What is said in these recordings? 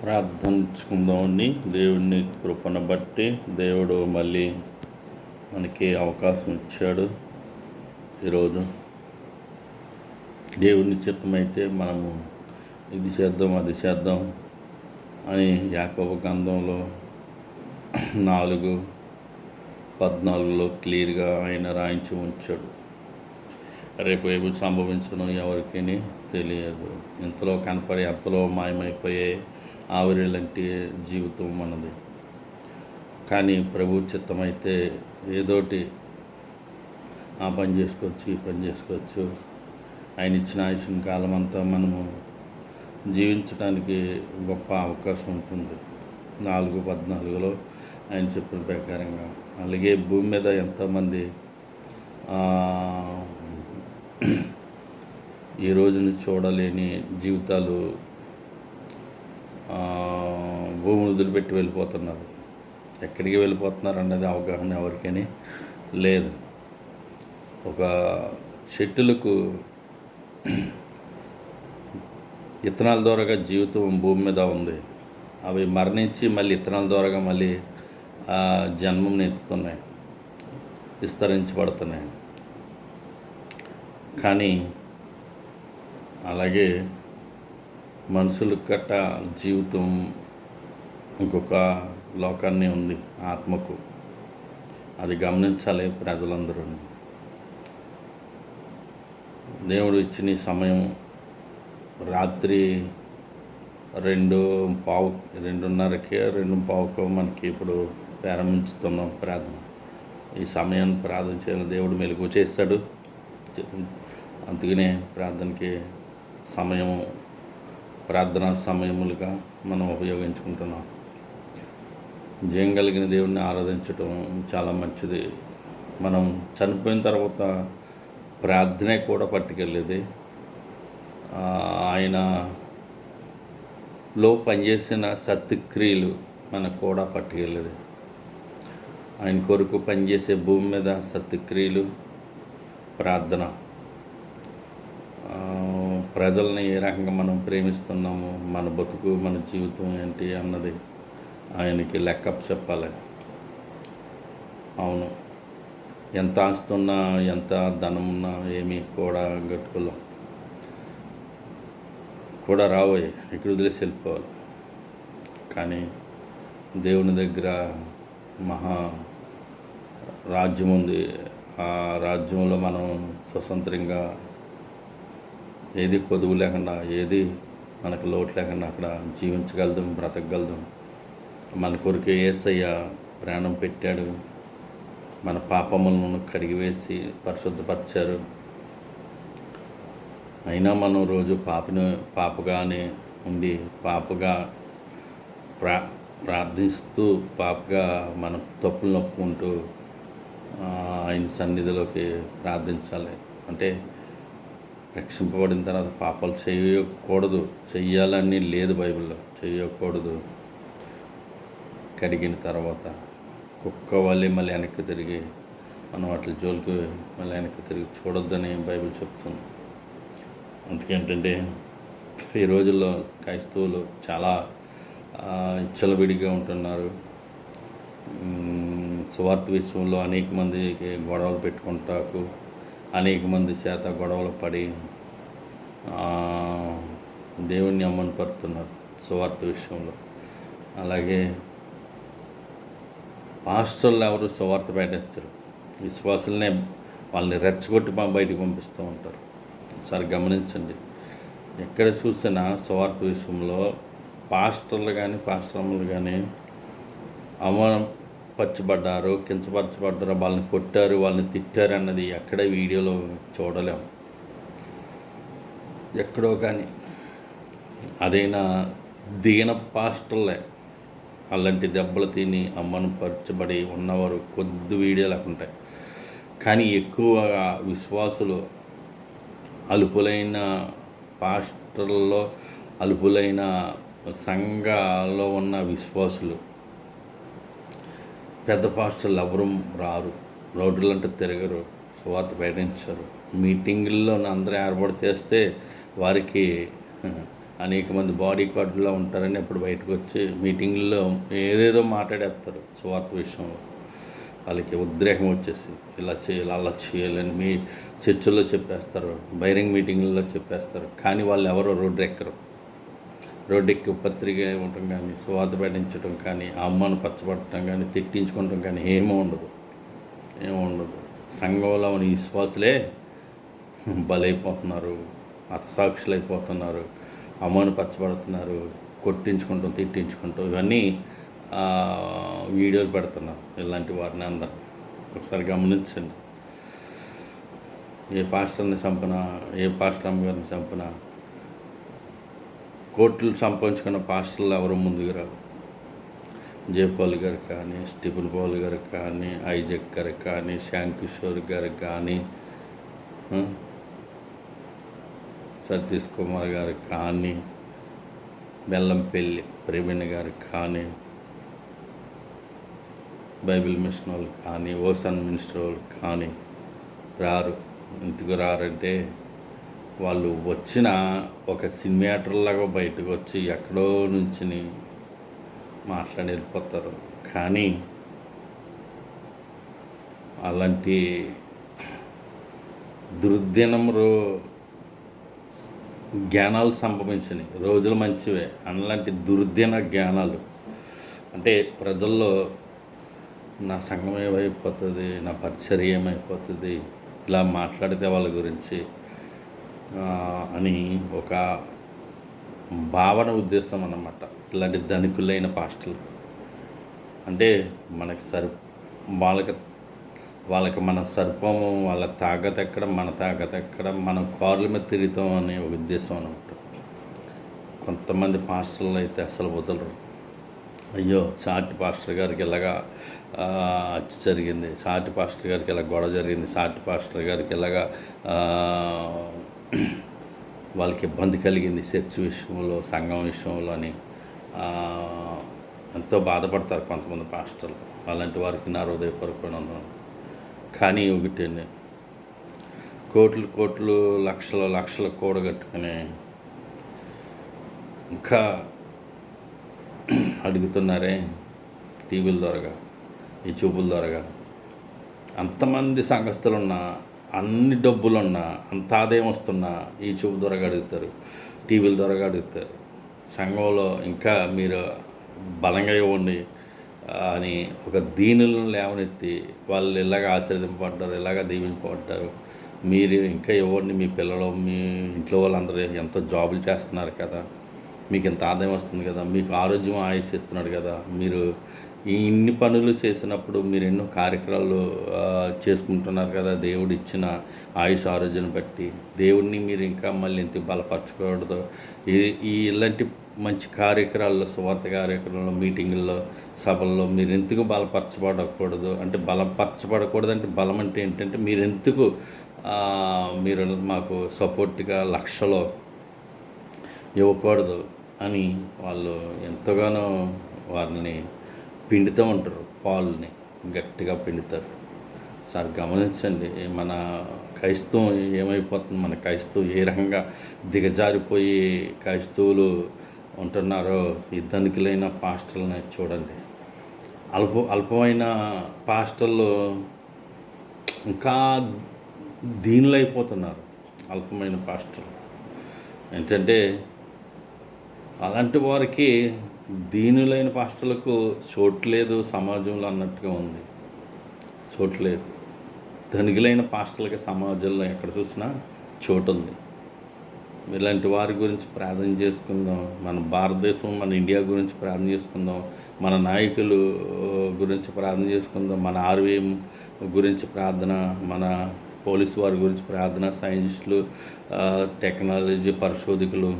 ప్రార్థించుకుందామని దేవుని కృపను బట్టి దేవుడు మళ్ళీ మనకి అవకాశం ఇచ్చాడు. ఈరోజు దేవుని చిత్తమైతే మనము ఇది చేద్దాం అది చేద్దాం అని యాకోబు గ్రంథంలో 4:14 క్లియర్గా ఆయన రాయించి ఉంచాడు. రేపు ఏమి సంభవించను ఎవరికి తెలియదు. ఇంతలో కనపడి అంతలో మాయమైపోయే ఆవిరిలాంటి జీవితం మనది. కానీ ప్రభు చిత్తమైతే ఏదోటి ఆ పని చేసుకోవచ్చు, ఈ పని చేసుకోవచ్చు. ఆయన ఇచ్చిన ఆయుష్ని కాలం అంతా మనము జీవించడానికి గొప్ప అవకాశం ఉంటుంది. 4:14 ఆయన చెప్పిన ప్రకారంగా. అలాగే భూమి మీద ఎంతోమంది ఈ రోజుని చూడలేని జీవితాలు భూమిని వదిలిపెట్టి వెళ్ళిపోతున్నారు. ఎక్కడికి వెళ్ళిపోతున్నారు అన్నది అవగాహన ఎవరికైనా లేదు. ఒక చెట్టులకు ఇత్తనాల ద్వారాగా జీవితం భూమి మీద ఉంది. అవి మరణించి మళ్ళీ ఇత్తనాల ద్వారాగా మళ్ళీ జన్మం ఎత్తుతున్నాయి, విస్తరించబడుతున్నాయి. కానీ అలాగే మనుషులు గట్ట జీవితం ఇంకొక లోకాన్ని ఉంది, ఆత్మకు. అది గమనించాలి ప్రజలందరూ. దేవుడు ఇచ్చిన సమయం రాత్రి 2:15 మనకి ఇప్పుడు ప్రారంభించుతున్నాం ప్రార్థన. ఈ సమయాన్ని ప్రార్థన చేయాలి. దేవుడు మెలుగు చేస్తాడు. అందుకనే ప్రార్థనకి సమయం, ప్రార్థనా సమయములుగా మనం ఉపయోగించుకుంటున్నాం. జయం కలిగిన దేవుడిని ఆరాధించడం చాలా మంచిది. మనం చనిపోయిన తర్వాత ప్రార్థనే కూడా పట్టుకెళ్ళేది. ఆయనలో పనిచేసిన సత్క్రియలు మనకు కూడా పట్టుకెళ్ళేది. ఆయన కొరకు పనిచేసే భూమి మీద సత్క్రియలు, ప్రార్థన, ప్రజల్ని ఏ రకంగా మనం ప్రేమిస్తున్నాము, మన బతుకు, మన జీవితం ఏంటి అన్నది ఆయనకి లెక్కప్ చెప్పాలి. అవును, ఎంత ఆస్తున్నా, ఎంత ధనమున్నా ఏమీ కూడా గట్టుకులో కూడా రాబోయే, ఇక్కడ వదిలేసి వెళ్ళిపోవాలి. కానీ దేవుని దగ్గర మహా రాజ్యం ఉంది. ఆ రాజ్యంలో మనం స్వతంత్రంగా ఏది కొదువు లేకుండా, ఏది మనకు లోటు లేకుండా అక్కడ జీవించగలదు, బ్రతకగలదు. మన కొరకు యేసయ్య ప్రాణం పెట్టాడు. మన పాపములను కడిగివేసి పరిశుద్ధపరిచారు. అయినా మనం రోజు పాపగానే ఉండి పాపగా ప్రార్థిస్తూ పాపగా మన తప్పులు నొప్పుకుంటూ ఆయన సన్నిధిలోకి ప్రార్థించాలి. అంటే రక్షింపబడిన తర్వాత పాపాలు చేయకూడదు, చెయ్యాలని లేదు బైబిల్లో. చేయకూడదు. కడిగిన తర్వాత కుక్క వల్లే మళ్ళీ వెనక్కి తిరిగి మనం వాటి జోలికి మళ్ళీ వెనక్కి తిరిగి చూడొద్దని బైబిల్ చెప్తుంది. అందుకేంటంటే ఈ రోజుల్లో క్రైస్తవులు చాలా విచ్చలవిడిగా ఉంటున్నారు. సువార్త విషయంలో అనేక మందికి గొడవలు పెట్టుకుంటాకు, అనేక మంది చేత గొడవలు పడి దేవుణ్ణి అమ్మనపడుతున్నారు సువార్త విషయంలో. అలాగే పాస్టర్లు ఎవరు సువార్త పెట్టేస్తారు, విశ్వాసులనే వాళ్ళని రెచ్చగొట్టి బయటికి పంపిస్తూ ఉంటారు. ఒకసారి గమనించండి. ఎక్కడ చూసినా సువార్త విషయంలో పాస్టర్లు కానీ పాస్టర్లు కానీ అవమానపరచబడ్డారు, కించపరచబడ్డారు, వాళ్ళని కొట్టారు, వాళ్ళని తిట్టారు అన్నది ఎక్కడ వీడియోలో చూడలేము. ఎక్కడో కానీ అదైనా దీన పాస్టర్లే అలాంటి దెబ్బలు తిని అవమానపరచబడి ఉన్నవారు కొద్ది వీడియోలు ఉంటాయి. కానీ ఎక్కువగా విశ్వాసులు, అలుపులైన పాస్టర్లలో, అలుపులైన సంఘాల్లో ఉన్న విశ్వాసులు, పెద్ద పాస్టర్లు ఎవరు రారు, రోడ్లంటే తిరగరు, సువార్త ప్రకటించరు. మీటింగుల్లో అందరూ ఏర్పాటు చేస్తే వారికి అనేక మంది బాడీ గార్డులా ఉంటారని అప్పుడు బయటకు వచ్చి మీటింగ్లో ఏదేదో మాట్లాడేస్తారు సువార్త విషయంలో. వాళ్ళకి ఉద్రేకం వచ్చేసి ఇలా చేయాలి అలా చేయాలని మీ చర్చల్లో చెప్పేస్తారు, బహిరంగ మీటింగ్లలో చెప్పేస్తారు. కానీ వాళ్ళు ఎవరో రోడ్డెక్కి పత్రిక ఇవ్వటం కానీ, సువార్త పాటించడం కానీ, అమ్మను పచ్చబట్టడం కానీ, తిట్టించుకోవటం కానీ ఏమీ ఉండదు. సంఘంలో ఉన్న విశ్వాసులే బలైపోతున్నారు, హతసాక్షులు అయిపోతున్నారు, అమ్మను పచ్చబడుతున్నారు, కొట్టించుకుంటాం, తిట్టించుకుంటాం. ఇవన్నీ వీడియోలు పెడుతున్నారు. ఇలాంటి వారిని అందరూ ఒకసారి గమనించండి. ఏ పాస్టర్ని చంపినా, ఏ పాస్టర్ అమ్మగారిని చంపినా కోట్లు సంపాదించుకున్న పాస్టర్లు ఎవరు ముందుకు రారు. జయపాల్ గారు కానీ, స్టీఫెన్ పాల్ గారు కానీ, ఐజక్ గారు కానీ, శ్యామ్ కిషోర్ గారు కానీ, సతీష్ కుమార్ గారు కానీ, బెల్లంపల్లి ప్రవీణ్ గారు కానీ, బైబిల్ మిషన్ వాళ్ళు కానీ, ఓసన్ మినిస్టర్ వాళ్ళు కానీ రారు. ఎందుకు రారంటే వాళ్ళు వచ్చిన ఒక సినిమాటర్లాగా బయటకు వచ్చి ఎక్కడో నుంచి మాట్లాడి వెళ్ళిపోతారు. కానీ అలాంటి దుర్దినము జ్ఞానాలు సంభవించినాయి. రోజులు మంచివే, అలాంటి దుర్దిన జ్ఞానాలు అంటే ప్రజల్లో నా సంఘం ఏమైపోతుంది, నా పరిచర్య ఏమైపోతుంది, ఇలా మాట్లాడితే వాళ్ళ గురించి అని ఒక భావన ఉద్దేశం అన్నమాట. ఇలాంటి ధనికులైన పాస్టర్లు అంటే మనకి వాళ్ళకి మన సర్పము, వాళ్ళ తాగత ఎక్కడ, మన తాగత ఎక్కడ, మనం కార్ల మీద తిరుగుతాం అనే ఒక ఉద్దేశం అనమాట. కొంతమంది పాస్టర్లు అయితే అసలు వదలరు. అయ్యో సాటి పాస్టర్ గారికి ఇలాగా హత్య జరిగింది, సాటి పాస్టర్ గారికి ఇలా గొడవ జరిగింది, సాటి పాస్టర్ గారికి ఇలాగా వాళ్ళకి ఇబ్బంది కలిగింది చర్చ్ విషయంలో, సంఘం విషయంలో అని ఎంతో బాధపడతారు కొంతమంది పాస్టర్లు. అలాంటి వారికి నా హృదయపూర్వక వందనాలు. కానీ ఒకటండి, కోట్లు లక్షలు కూడగట్టుకుని ఇంకా అడుగుతున్నారే టీవీల ద్వారాగా, ఈ చూపుల ద్వారాగా. అంతమంది సంఘస్థులున్నా, అన్ని డబ్బులున్నా, అంత ఆదాయం వస్తున్నా ఈ చూపు ద్వారాగా అడుగుతారు, టీవీల ద్వారాగా అడుగుతారు. సంఘంలో ఇంకా మీరు బలంగా ఇవ్వండి అని ఒక దీనులను లేవనెత్తి వాళ్ళు ఇలాగ ఆశీర్వదింపబడ్డారు, ఇలాగ దీవింపబడ్డారు, మీరు ఇంకా ఇవ్వండి, మీ పిల్లలు, మీ ఇంట్లో వాళ్ళందరూ ఎంతో జాబులు చేస్తున్నారు కదా, మీకు ఎంత ఆదాయం వస్తుంది కదా, మీకు ఆరోగ్యం ఆయుష్ ఇస్తున్నాడు కదా, మీరు ఇన్ని పనులు చేసినప్పుడు మీరు ఎన్నో కార్యక్రమాలు చేసుకుంటున్నారు కదా, దేవుడు ఇచ్చిన ఆయుష్ ఆరోగ్యం బట్టి దేవుడిని మీరు ఇంకా మళ్ళీ ఎంత బలపరచకూడదు. ఇలాంటి మంచి కార్యక్రమాల్లో, సువార్త కార్యక్రమాల్లో, మీటింగుల్లో, సభల్లో మీరు ఎందుకు బలపరచబడకూడదు అంటే, బలపరచబడకూడదు అంటే బలం అంటే ఏంటంటే మీరు ఎందుకు మీరు మాకు సపోర్ట్గా లక్షలో ఇవ్వకూడదు అని వాళ్ళు ఎంతగానో వారిని పిండుతూ ఉంటారు, పాలుని గట్టిగా పిండుతారు. సార్ గమనించండి, మన క్రైస్తవం ఏమైపోతుంది, మన క్రైస్తవం ఏ రకంగా దిగజారిపోయి క్రైస్తవులు ఉంటున్నారో ఈ ధనికులైన పాస్టర్లని చూడండి. అల్పమైన పాస్టర్లు ఇంకా దీనిలో అయిపోతున్నారు. అల్పమైన పాస్టర్లు ఏంటంటే అలాంటి వారికి దీనులైన పాస్టర్లకు చోట్లేదు సమాజంలో అన్నట్టుగా ఉంది. చోట్లేదు. ధనికులైన పాస్టర్లకి సమాజంలో ఎక్కడ చూసినా చోటు ఉంది. ఇలాంటి వారి గురించి ప్రార్థన చేసుకుందాం. మన భారతదేశం, మన ఇండియా గురించి ప్రార్థన చేసుకుందాం. మన నాయకులు గురించి ప్రార్థన చేసుకుందాం. మన ఆర్వీఎం గురించి ప్రార్థన, మన పోలీసు వారి గురించి ప్రార్థన, సైంటిస్టులు, టెక్నాలజీ పరిశోధకులు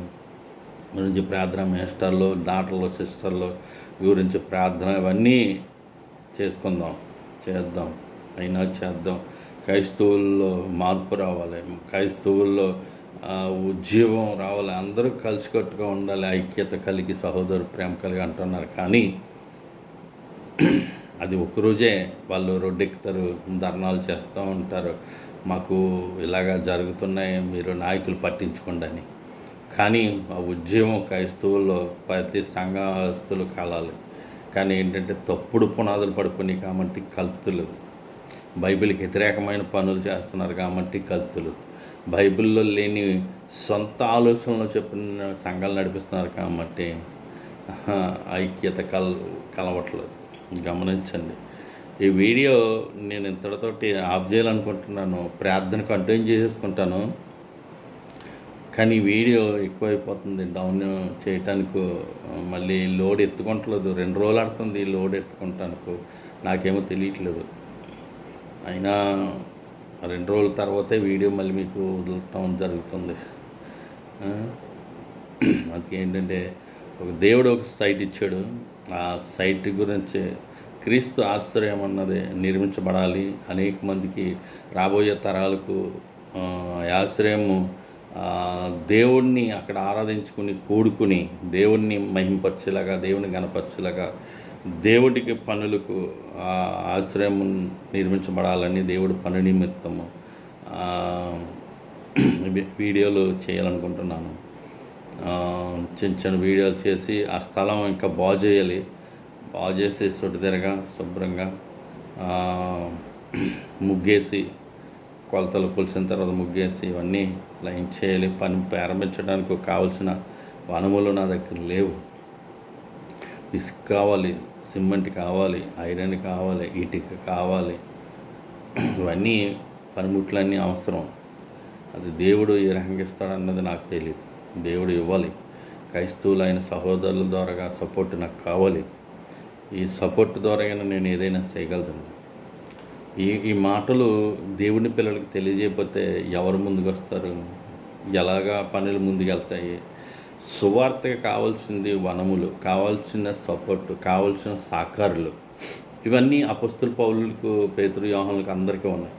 గురించి ప్రార్థన, మాస్టర్లు, డాక్టర్లు, సిస్టర్లు గురించి ప్రార్థన, ఇవన్నీ చేద్దాం. క్రైస్తవుల్లో మార్పు రావాలి, క్రైస్తవుల్లో ఉద్యోగం రావాలి, అందరూ కలిసికట్టుగా ఉండాలి, ఐక్యత కలిగి, సహోదరు ప్రేమ కలిగి అంటున్నారు. కానీ అది ఒకరోజే వాళ్ళు రోడ్డెక్కుతారు, ధర్నాలు చేస్తూ ఉంటారు, మాకు ఇలాగా జరుగుతున్నాయి, మీరు నాయకులు పట్టించుకోండి అని. కానీ ఆ ఉద్యమం క్రైస్తవుల్లో ప్రతి సంఘస్థులు కలాలి. కానీ ఏంటంటే తప్పుడు పునాదులు పడుకొని కాబట్టి కల్తులు, బైబిల్కి వ్యతిరేకమైన పనులు చేస్తున్నారు కాబట్టి కల్తులు, బైబిల్లో లేని సొంత ఆలోచనలు చెప్పిన సంఘాలు నడిపిస్తున్నారు కాబట్టి ఐక్యత కలవట్లేదు. గమనించండి. ఈ వీడియో నేను ఇంతటితోటి ఆఫ్ చేయాలనుకుంటున్నాను, ప్రార్థన కంటిన్యూ చేసేసుకుంటాను. కానీ వీడియో ఎక్కువైపోతుంది, డౌన్ చేయటానికి మళ్ళీ లోడ్ ఎత్తుకుంటలేదు. 2 రోజులు ఆడుతుంది లోడ్ ఎత్తుకుంటానికి, నాకేమో తెలియట్లేదు. అయినా 2 రోజుల తర్వాతే వీడియో మళ్ళీ మీకు వదలటం జరుగుతుంది. అందుకే ఏంటంటే దేవుడు ఒక సైట్ ఇచ్చాడు. ఆ సైట్ గురించి క్రీస్తు ఆశ్రయం అన్నది నిర్మించబడాలి. అనేక మందికి రాబోయే తరాలకు ఆశ్రయము, దేవుణ్ణి అక్కడ ఆరాధించుకుని కూడుకుని దేవుణ్ణి మహింపరచేలాగా, దేవుని గణపరచేలాగా, దేవుడికి పనులకు ఆశ్రయం నిర్మించబడాలని దేవుడి పని నిమిత్తము వీడియోలు చేయాలనుకుంటున్నాను. చిన్న చిన్న వీడియోలు చేసి ఆ స్థలం ఇంకా బాగు చేయాలి. బాగు చేసి తిరగా శుభ్రంగా ముగ్గేసి, కొలతలు కొలిసిన తర్వాత ముగ్గేసి ఇవన్నీ లైన్ చేయాలి. పని ప్రారంభించడానికి కావాల్సిన వనములు నా దగ్గర లేవు. ఇసుక కావాలి, సిమెంట్ కావాలి, ఐరన్ కావాలి, ఇటుక కావాలి. ఇవన్నీ పనిముట్లన్నీ అవసరం. అది దేవుడు ఏ రకంగా ఇస్తాడన్నది నాకు తెలియదు. దేవుడు ఇవ్వాలి. క్రైస్తవులైన సహోదరుల ద్వారా సపోర్ట్ నాకు కావాలి. ఈ సపోర్ట్ ద్వారాగానే నేను ఏదైనా చేయగలుగుతాను. ఈ మాటలు దేవుని పిల్లలకి తెలియజేయకపోతే ఎవరు ముందుకు వస్తారు? ఎలాగా పనులు ముందుకెళ్తాయి? సువార్తగా కావాల్సింది వనములు, కావాల్సిన సపోర్టు, కావాల్సిన సాకారులు. ఇవన్నీ అపొస్తలుల పౌలులకు, పేతురు, యోహానులకు అందరికీ ఉన్నాయి.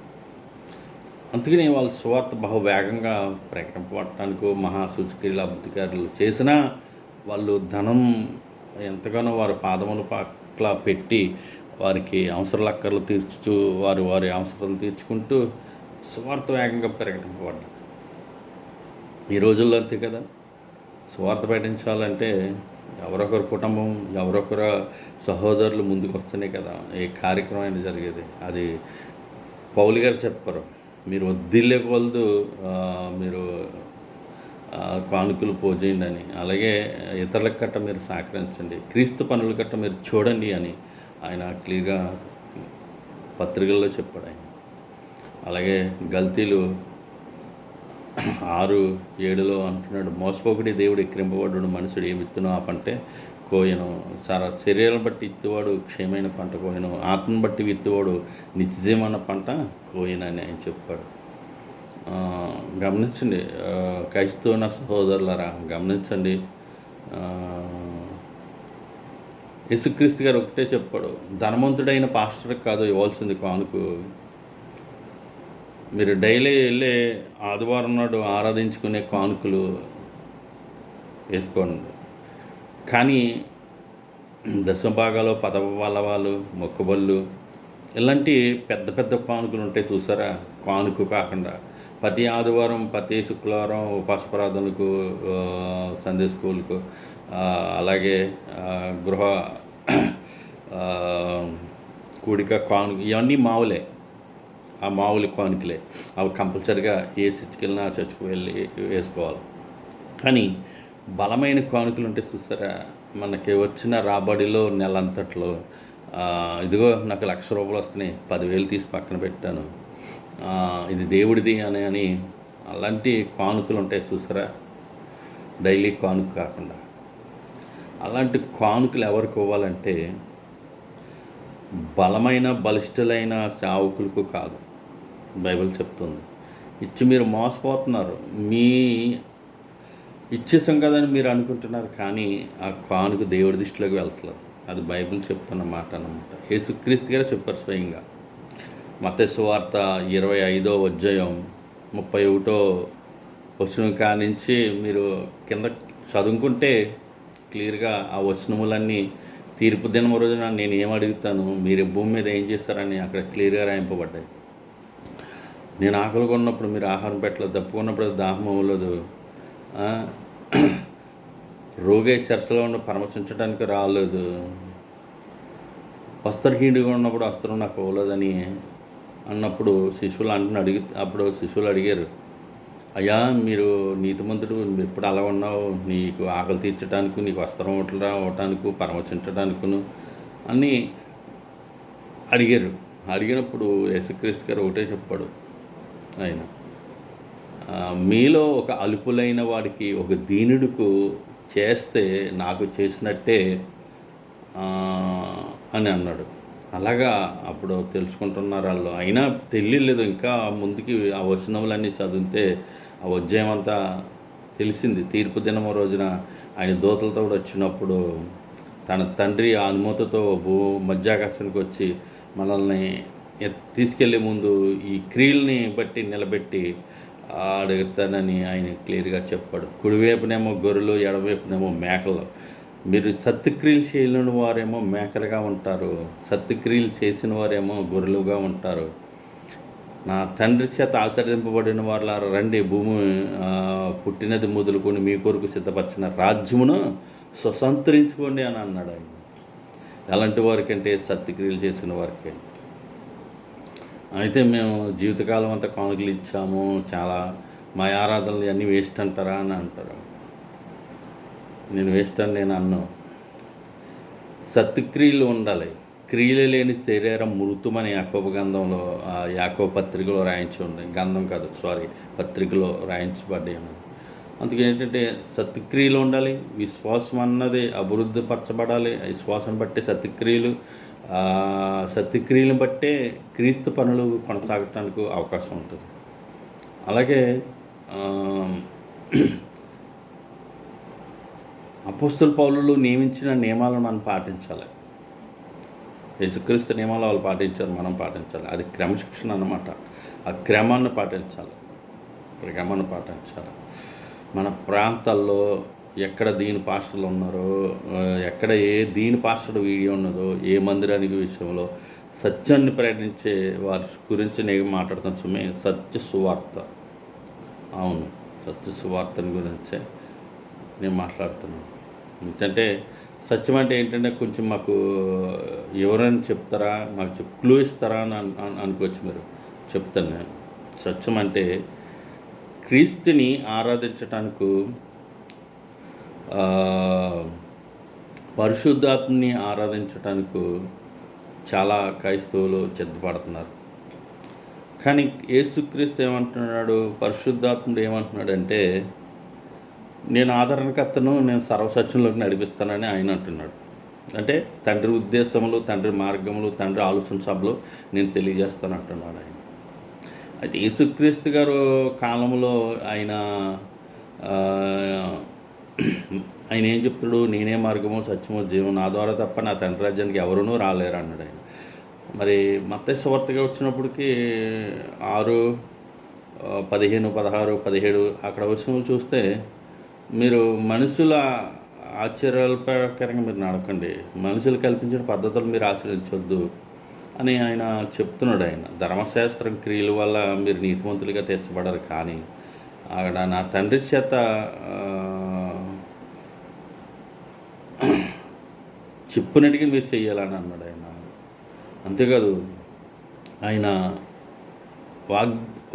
అందుకని వాళ్ళు సువార్త బహువేగంగా ప్రకటింపబడటానికి మహాసూచక్రియలు, అద్భుతకార్యాలు చేసినా వాళ్ళు ధనం ఎంతగానో వారి పాదముల పట్ల పెట్టి వారికి అవసరాలక్కర్లు తీర్చుతూ వారి అవసరాలు తీర్చుకుంటూ సువార్త వేగంగా ప్రకటింపబడ్డారు. ఈ రోజుల్లో అంతే కదా. సువార్త ప్రకటించాలంటే ఎవరొకరు కుటుంబం, ఎవరొకరు సహోదరులు ముందుకు వస్తేనే కదా ఏ కార్యక్రమం అయినా జరిగేది. అది పౌలు గారు చెప్పారు, మీరు వద్దిల్లే కొలదు మీరు కానుకలు పోజేయండి అని. అలాగే ఇతరులకు గట్ట మీరు సహకరించండి, క్రీస్తు పనుల గట్ట మీరు చూడండి అని ఆయన క్లియర్గా పత్రికల్లో చెప్పాడు ఆయన. అలాగే గల్తీలు 6:7 అంటున్నాడు, మోసపోకుడి దేవుడు ఎక్కిరింపబడ్డాడు, మనుషుడు ఏ విత్తునో ఆ పంటే కోయను. శరీరం బట్టి విత్తువాడు క్షేమైన పంట కోయను, ఆత్మను బట్టి విత్తువాడు నిత్యజీవన పంట కోయనని ఆయన చెప్పాడు. గమనించండి క్రైస్తవ సహోదరులారా, గమనించండి. యేసుక్రీస్తు గారు ఒకటే చెప్పాడు, ధనవంతుడైన పాస్టర్కి కాదు ఇవ్వాల్సింది కానుకు. మీరు డైలీ వెళ్ళే ఆదివారం నాడు ఆరాధించుకునే కానుకలు వేసుకోండి. కానీ దశభాగాలు, పదవల్లవాలు, మొక్కుబళ్ళు ఇలాంటి పెద్ద పెద్ద కానుకలు ఉంటాయి చూసారా. కానుక కాకుండా ప్రతి ఆదివారం, ప్రతి శుక్రవారం ఉపాస ప్రార్థనలకు, సండే స్కూల్కు, అలాగే గృహ కూడిక కానుక, ఇవన్నీ మావులే. ఆ మామూలు కానుకలే. అవి కంపల్సరిగా ఏ చర్చికి వెళ్ళినా ఆ చర్చికి వెళ్ళి వేసుకోవాలి. కానీ బలమైన కానుకలు ఉంటే చూస్తారా, మనకి వచ్చిన రాబడిలో నెలంతట్లో ఇదిగో నాకు 1,00,000 రూపాయలు వస్తున్నాయి, 10,000 తీసి పక్కన పెట్టాను, ఇది దేవుడిది అని అలాంటి కానుకలు ఉంటాయి చూసారా. డైలీ కానుక కాకుండా అలాంటి కానుకలు ఎవరికి ఇవ్వాలంటే బలమైన బలిష్ఠులైన సేవకులకు కాదు. బైబిల్ చెప్తుంది. ఇచ్చి మీరు మోసపోతున్నారు. మీ ఇచ్చేసాం కదని మీరు అనుకుంటున్నారు, కానీ ఆ కానుక దేవుడి దృష్టిలోకి వెళ్తలేదు. అది బైబిల్ చెప్తున్న మాట అన్నమాట. యేసుక్రీస్తు గారు చెప్పారు స్వయంగా. మత్తయి సువార్త 25:31 కానించి మీరు కింద చదువుకుంటే క్లియర్గా ఆ వచనములన్నీ తీర్పు దినం రోజున నేను ఏం అడుగుతాను, మీరు భూమి మీద ఏం చేస్తారని అక్కడ క్లియర్గా రాయింపబడ్డాయి. నేను ఆకలిగా ఉన్నప్పుడు మీరు ఆహారం పెట్టలేదు, దప్పుకున్నప్పుడు దాహం అవ్వలేదు, రోగి సరస్సులో ఉన్న పరామర్శించడానికి రాలేదు, వస్త్రహీనుడిగా ఉన్నప్పుడు వస్త్రం నాకు ఇవ్వలేదని అన్నప్పుడు అప్పుడు శిశువులు అడిగారు, అయ్యా మీరు నీతిమంతుడు, నువ్వు ఎప్పుడు అలా ఉన్నావు, నీకు ఆకలి తీర్చడానికి, నీకు వస్త్రం ఇవ్వటానికి, పరామర్శించడానికును అని అడిగినప్పుడు యేసుక్రీస్తు గారు ఒకటే చెప్పాడు ఆయన, మీలో ఒక అల్పులైన వాడికి, ఒక దీనుడికి చేస్తే నాకు చేసినట్టే అని అన్నాడు. అలాగా అప్పుడు తెలుసుకుంటున్నారు వాళ్ళు. అయినా తెలియలేదు, ఇంకా ముందుకి ఆ వచనములన్నీ చదివితే ఆ అధ్యాయం అంతా తెలిసింది. తీర్పు దినం రోజున ఆయన దూతలతో కూడా వచ్చినప్పుడు తన తండ్రి ఆ అనుమతితో మధ్యాకాశానికి వచ్చి మనల్ని తీసుకెళ్లే ముందు ఈ క్రియల్ని బట్టి నిలబెట్టి అడుగుతానని ఆయన క్లియర్గా చెప్పాడు. కుడివైపునేమో గొర్రెలు, ఎడమవైపునేమో మేకలు. మీరు సత్క్రియలు చేయలేని వారేమో మేకలుగా ఉంటారు, సత్క్రియలు చేసిన వారేమో గొర్రెలుగా ఉంటారు. నా తండ్రి చేత ఆశీర్వదింపబడిన వారు రండి, భూమి పుట్టినది మొదలుకొని మీ కొరకు సిద్ధపరిచిన రాజ్యమును స్వతంత్రించుకోండి అని అన్నాడు ఆయన. ఎలాంటి వారికంటే సత్క్రియలు చేసిన వారికే. అయితే మేము జీవితకాలం అంతా కానుకలు ఇచ్చాము, చాలా మా ఆరాధనలు అన్నీ వేస్ట్ అంటారా అని అంటారు. నేను వేస్ట్ అని నేను అన్నాను. సత్క్రియలు ఉండాలి. క్రియలు లేని శరీరం మృతుమని యాకోబు గ్రంథంలో, యాకోబు పత్రికలో రాయించి ఉంది. గంధం కాదు, పత్రికలో రాయించబడ్డాయి అన్నది. అందుకే ఏంటంటే సత్క్రియలు ఉండాలి, విశ్వాసం అన్నది అభివృద్ధి పరచబడాలి. విశ్వాసం బట్టే సత్క్రియలను బట్టే క్రీస్తు పనులు కొనసాగటానికి అవకాశం ఉంటుంది. అలాగే అపోస్తలులు పౌలులు నియమించిన నియమాలను మనం పాటించాలి. యేసుక్రీస్తు నియమాలు వాళ్ళు పాటించారు, మనం పాటించాలి. అది క్రమశిక్షణ అన్నమాట. ఆ క్రమాన్ని పాటించాలి. మన ప్రాంతాల్లో ఎక్కడ దీని పాస్టర్లు ఉన్నారో, ఎక్కడ ఏ దీని పాస్టర్ వీడియో ఉన్నదో, ఏ మందిరానికి విషయంలో సత్యాన్ని ప్రకటించే వారి గురించి నేను మాట్లాడుతాను. సుమే సత్య సువార్త, అవును, సత్య సువార్తని గురించే నేను మాట్లాడుతున్నాను. ఎందుకంటే సత్యం అంటే ఏంటంటే కొంచెం మాకు ఎవరైనా చెప్తారా, మాకు క్లూ ఇస్తారా అని అనుకోవచ్చు మీరు. చెప్తాను నేను. సత్యం అంటే క్రీస్తుని ఆరాధించటానికి, పరిశుద్ధాత్మని ఆరాధించటానికి చాలా క్రైస్తవులు సిద్ధపడుతున్నారు. కానీ యేసుక్రీస్తు ఏమంటున్నాడు, పరిశుద్ధాత్ముడు ఏమంటున్నాడంటే, నేను ఆదరణకర్తను, నేను సర్వసత్యంలోకి నడిపిస్తానని ఆయన అంటున్నాడు. అంటే తండ్రి ఉద్దేశములు, తండ్రి మార్గములు, తండ్రి ఆలోచన సభలో నేను తెలియజేస్తాను అంటున్నాడు ఆయన. అయితే యేసుక్రీస్తు గారు కాలంలో ఆయన ఏం చెప్తాడు, నేనే మార్గము సత్యము జీవం, నా ద్వారా తప్ప నా తండ్రి రాజ్యానికి ఎవరునూ రాలేరు అన్నాడు ఆయన. మరి మత్తయి సువార్తగా వచ్చినప్పటికీ 6, 15, 16, 17 అక్కడ విషయంలో చూస్తే, మీరు మనుషుల ఆశ్చర్యాల ప్రకారంగా మీరు నడకండి, మనుషులు కల్పించిన పద్ధతులు మీరు ఆచరించొద్దు అని ఆయన చెప్తున్నాడు. ఆయన ధర్మశాస్త్రం క్రియల వల్ల మీరు నీతిమంతులుగా తీర్చబడరు, కానీ అక్కడ నా తండ్రి చేత చెప్పినట్టుగా మీరు చెయ్యాలని అన్నాడు ఆయన. అంతేకాదు ఆయన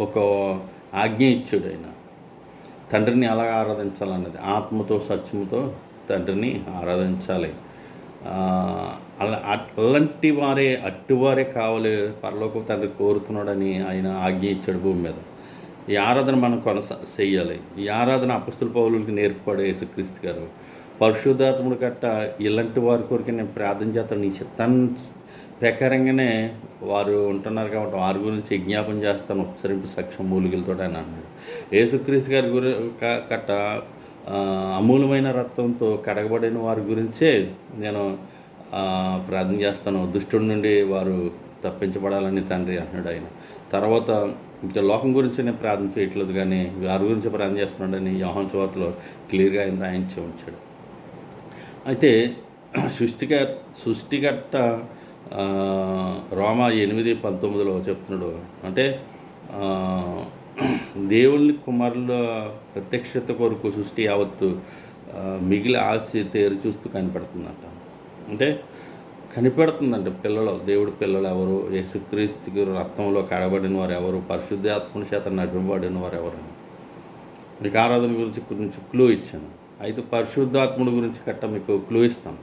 ఒక ఆజ్ఞ ఇచ్చాడు. ఆయన తండ్రిని ఎలా ఆరాధించాలన్నది, ఆత్మతో సత్యముతో తండ్రిని ఆరాధించాలి. అట్టివారే కావాలి పరలోక తండ్రి కోరుతున్నాడని ఆయన ఆజ్ఞ ఇచ్చాడు భూమి మీద. ఈ ఆరాధన మనం చెయ్యాలి. ఈ ఆరాధన అపొస్తలుల పౌలులకి నేర్పాడు యేసుక్రీస్తు గారు. పరిశుద్ధాత్ముడు గట్ట ఇలాంటి వారి కోరిక నేను ప్రార్థన చేస్తాను, నీ చిత్తాన్ని ప్రకారంగానే వారు ఉంటున్నారు కాబట్టి వారి గురించి విజ్ఞాపన చేస్తాను ఉచ్చరింపు సాక్ష్యం మూలికలతో అని అన్నాడు. యేసుక్రీస్తు గారి గట్ట అమూలమైన రక్తంతో కడగబడిన వారి గురించే నేను ప్రార్థన చేస్తాను, దుష్టుడి నుండి వారు తప్పించబడాలని తండ్రి అన్నాడు ఆయన. తర్వాత ఇంకా లోకం గురించి నేను ప్రార్థన చేయట్లేదు, కానీ వారి గురించి ప్రార్థన చేస్తున్నాడని యోహాను సువార్తలో క్లియర్గా ఆయన రాయించి ఉంచాడు. అయితే సృష్టికర్త రోమా 8:19 చెప్తున్నాడు. అంటే దేవుని కుమారుల ప్రత్యక్షత కొరకు సృష్టి యావత్తు మిగిలి ఆశ తేరు చూస్తూ కనిపెడుతుందంట. అంటే కనిపెడుతుందంట దేవుడి పిల్లలు ఎవరు, యేసుక్రీస్తుకి రక్తంలో కడబడిన వారు ఎవరు, పరిశుద్ధాత్మని చేత నడిపింపబడిన వారు ఎవరు. మీకు ఆరాధన గురించి కొంచెం క్లూ ఇచ్చాను. అయితే పరిశుద్ధాత్ముడి గురించి మీకు క్లూ ఇస్తాను.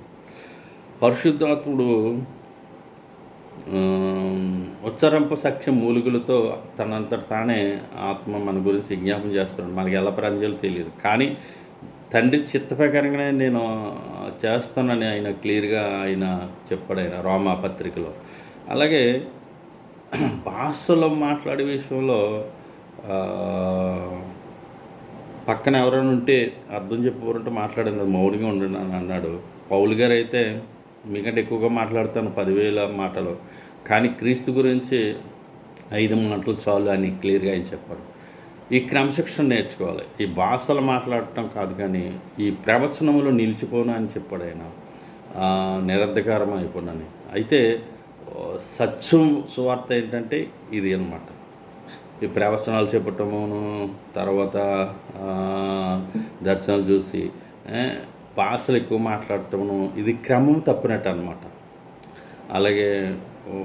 పరిశుద్ధాత్ముడు ఉచ్చరింప సఖ్యం మూలుగులతో తనంతట తానే ఆత్మ మన గురించి విజ్ఞాపం చేస్తున్నాడు. మనకి ఎలా పనిచేయాలో తెలియదు, కానీ తండ్రి చిత్త ప్రకారంగానే నేను చేస్తానని ఆయన క్లియర్గా చెప్పాడు ఆయన రోమా పత్రికలో. అలాగే భాషలో మాట్లాడే విషయంలో పక్కన ఎవరైనా ఉంటే అర్థం చెప్పారంటే మాట్లాడండి, మౌనంగా ఉండండి అని అన్నాడు. పౌలు గారు అయితే మీకంటే ఎక్కువగా మాట్లాడతాను 10,000 మాటలు, కానీ క్రీస్తు గురించి 5 మాటలు చాలు అని క్లియర్గా ఆయన చెప్పాడు. ఈ క్రమశిక్షణ నేర్చుకోవాలి. ఈ భాషలు మాట్లాడటం కాదు, కానీ ఈ ప్రవచనములో నిలిచిపోను అని చెప్పాడు ఆయన. నిరర్ధకారం అయిపోయినని. అయితే సత్యం సువార్త ఏంటంటే ఇది అన్నమాట. ఈ ప్రవచనాలు చెప్పటమును, తర్వాత దర్శనాలు చూసి భాషలు ఎక్కువ మాట్లాడటమును, ఇది క్రమం తప్పినట్టు అనమాట. అలాగే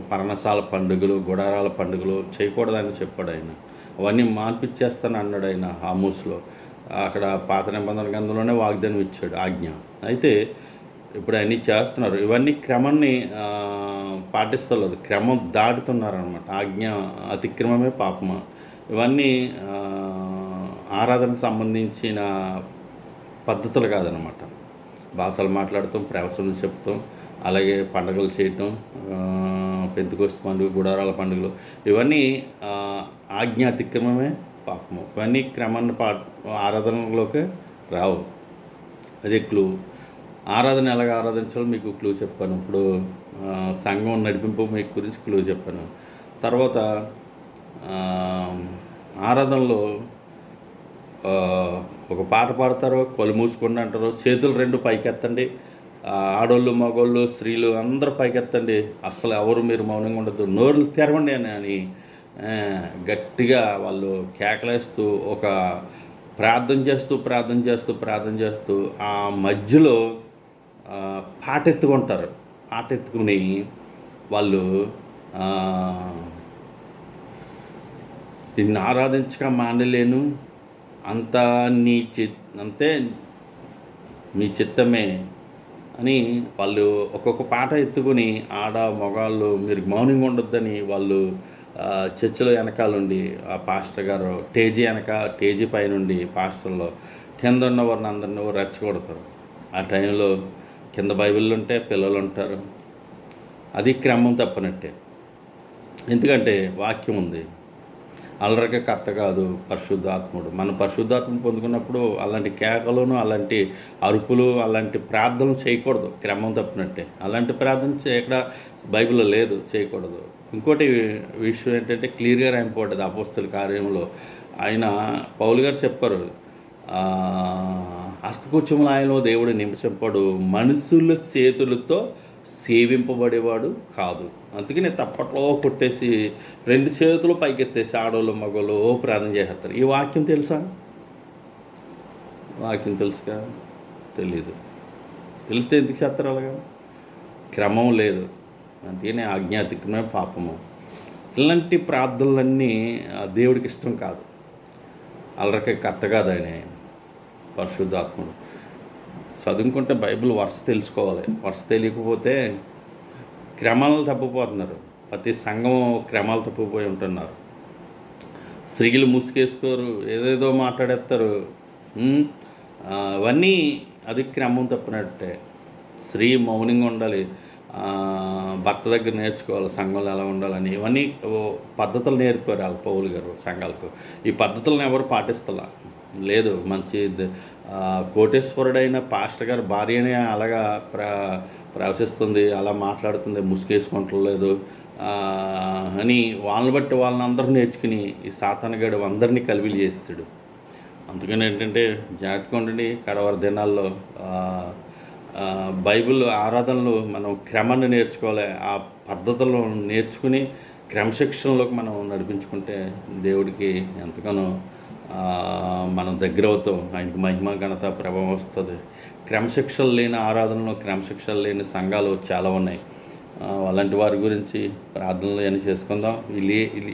పర్ణశాల పండుగలు, గుడారాల పండుగలు చేయకూడదని చెప్పాడు ఆయన. అవన్నీ మార్పిచ్చేస్తాను అన్నాడు ఆయన ఆమోస్లో. అక్కడ పాత నిబంధన గ్రంథంలోనే వాగ్దానం ఇచ్చాడు, ఆజ్ఞ. అయితే ఇప్పుడు అన్నీ చేస్తున్నారు. ఇవన్నీ క్రమాన్ని పాటిస్తలేదు, క్రమం దాటుతున్నారనమాట. ఆజ్ఞ అతిక్రమమే పాపమా. ఇవన్నీ ఆరాధనకు సంబంధించిన పద్ధతులు కాదనమాట. భాషలు మాట్లాడటం, ప్రవచనం చెప్తాం, అలాగే పండుగలు చేయటం, పెంతెకొస్తు పండుగ, గుడారాల పండుగలు, ఇవన్నీ ఆజ్ఞ అతిక్రమమే పాపము. ఇవన్నీ క్రమాన్ని ఆరాధనలోకి రావు. అదే క్లూ. ఆరాధన ఎలాగ ఆరాధించాలో మీకు క్లూ చెప్పాను. ఇప్పుడు సంఘం నడిపింపు మీకు గురించి క్లూ చెప్పాను. తర్వాత ఆరాధనలో ఒక పాట పాడతారు, కళ్ళు మూసుకొని అంటారు, చేతులు 2 పైకెత్తండి, ఆడోళ్ళు మగోళ్ళు స్త్రీలు అందరూ పైకెత్తండి, అస్సలు ఎవరు మీరు మౌనంగా ఉండద్దు, నోరులు తెరవండి అని గట్టిగా వాళ్ళు కేకలేస్తూ ఒక ప్రార్థన చేస్తూ ఆ మధ్యలో పాట ఎత్తుకుంటారు. పాట ఎత్తుకుని వాళ్ళు నిన్ను ఆరాధించక మానలేను, అంతా అంతే మీ చిత్తమే అని వాళ్ళు ఒక్కొక్క పాట ఎత్తుకుని మగాళ్ళు మీరు మౌనంగా ఉండొద్దని వాళ్ళు చర్చిలో వెనకాలండి ఆ పాస్టర్ గారు టేజీ పైనుండి పాస్టర్లో కింద ఉన్న వారిని అందరినీ రెచ్చగొడతారు. ఆ టైంలో కింద బైబిళ్ళు ఉంటే పిల్లలు ఉంటారు. అది క్రమం తప్పనట్టే. ఎందుకంటే వాక్యం ఉంది. అల్లరికి కర్త కాదు పరిశుద్ధాత్ముడు. మనం పరిశుద్ధాత్మ పొందుకున్నప్పుడు అలాంటి కేకలను, అలాంటి అరుపులు, అలాంటి ప్రార్థనలు చేయకూడదు. క్రమం తప్పినట్టే. అలాంటి ప్రార్థన ఎక్కడ బైబిల్లో లేదు, చేయకూడదు. ఇంకోటి విషయం ఏంటంటే క్లియర్గా రాయబడ్డది అపోస్తల కార్యంలో. ఆయన పౌలు గారు చెప్పారు, హస్తకుచములాయనలో దేవుడు నిమిషంపడు, మనుషుల చేతులతో సేవింపబడేవాడు కాదు. అందుకని తప్పట్లో కొట్టేసి 2 చేతులు పైకెత్తేసి ఆడోళ్ళు మగోళ్ళు ప్రార్థన చేసేస్తారు. ఈ వాక్యం తెలుసా? వాక్యం తెలుసుగా? తెలీదు. తెలిస్తే ఎందుకు చేస్తారు అలాగా? క్రమం లేదు. అందుకని ఆజ్ఞాతిక్రమే పాపము. ఇలాంటి ప్రార్థనలన్నీ దేవుడికి ఇష్టం కాదు. అల్లరికి కర్త కాదు ఆయన, పరిశుద్ధాత్ముడు. చదువుకుంటే బైబిల్ వరుస తెలుసుకోవాలి. వరుస తెలియకపోతే క్రమాలు తప్పిపోతున్నారు. ప్రతి సంఘం క్రమాలు తప్పిపోయి ఉంటున్నారు. స్త్రీలు ముసుకేసుకోరు, ఏదేదో మాట్లాడేస్తారు. అవన్నీ అది క్రమం తప్పినట్టే. స్త్రీ మౌనంగా ఉండాలి, భర్త దగ్గర నేర్చుకోవాలి సంఘంలో ఎలా ఉండాలని. ఇవన్నీ పద్ధతులు నేర్పారు వాళ్ళ పౌలు గారు సంఘాలకు. ఈ పద్ధతులను ఎవరు పాటిస్తలా లేదు. మంచి కోటేశ్వరుడైన పాస్టర్ గారు భార్యనే అలాగా ప్రవశిస్తుంది, అలా మాట్లాడుతుంది, ముసుగేసుకుంటలేదు అని వాళ్ళని బట్టి వాళ్ళని అందరూ నేర్చుకుని ఈ సాతానగాడు అందరినీ కలివిలు చేస్తాడు. అందుకని ఏంటంటే జాగ్రత్తగా ఉండండి. కడవరి దినాల్లో బైబిల్ ఆరాధనలు మనం క్రమాన్ని నేర్చుకోవాలి. ఆ పద్ధతులను నేర్చుకుని క్రమశిక్షణలోకి మనం నడిపించుకుంటే దేవుడికి ఎంతగానో మనం దగ్గర అవుతాం. ఆయనకి మహిమ ఘనత ప్రభావం వస్తుంది. క్రమశిక్షణ లేని ఆరాధనలో క్రమశిక్షణ లేని సంఘాలు చాలా ఉన్నాయి. అలాంటి వారి గురించి ప్రార్థనలు అని చేసుకుందాం.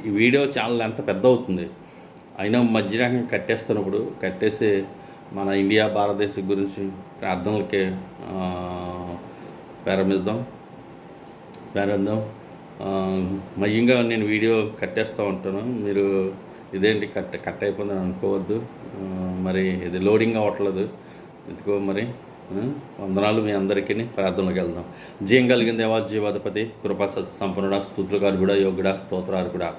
ఈ వీడియో ఛానల్ ఎంత పెద్ద అవుతుంది అయినా మధ్యరకం కట్టేస్తున్నప్పుడు కట్టేసి మన ఇండియా భారతదేశం గురించి ప్రార్థనలకే ప్రారంభిద్దాం. మయ్యంగా నేను వీడియో కట్టేస్తూ ఉంటాను. మీరు ఇదేంటి కట్ అయిపోయిందని అనుకోవద్దు. మరి ఇది లోడింగ్ అవ్వట్లేదు ఎందుకో మరి. వందనాలు మీ అందరికీ. ప్రార్థనలోకి వెళ్దాం. జీవం కలిగిన దేవా, జీవాధిపతి, కృపా సత్య సంపన్నుడా, స్తుతులుగారు కూడా, యోగుడా, స్తోత్రాలు కూడా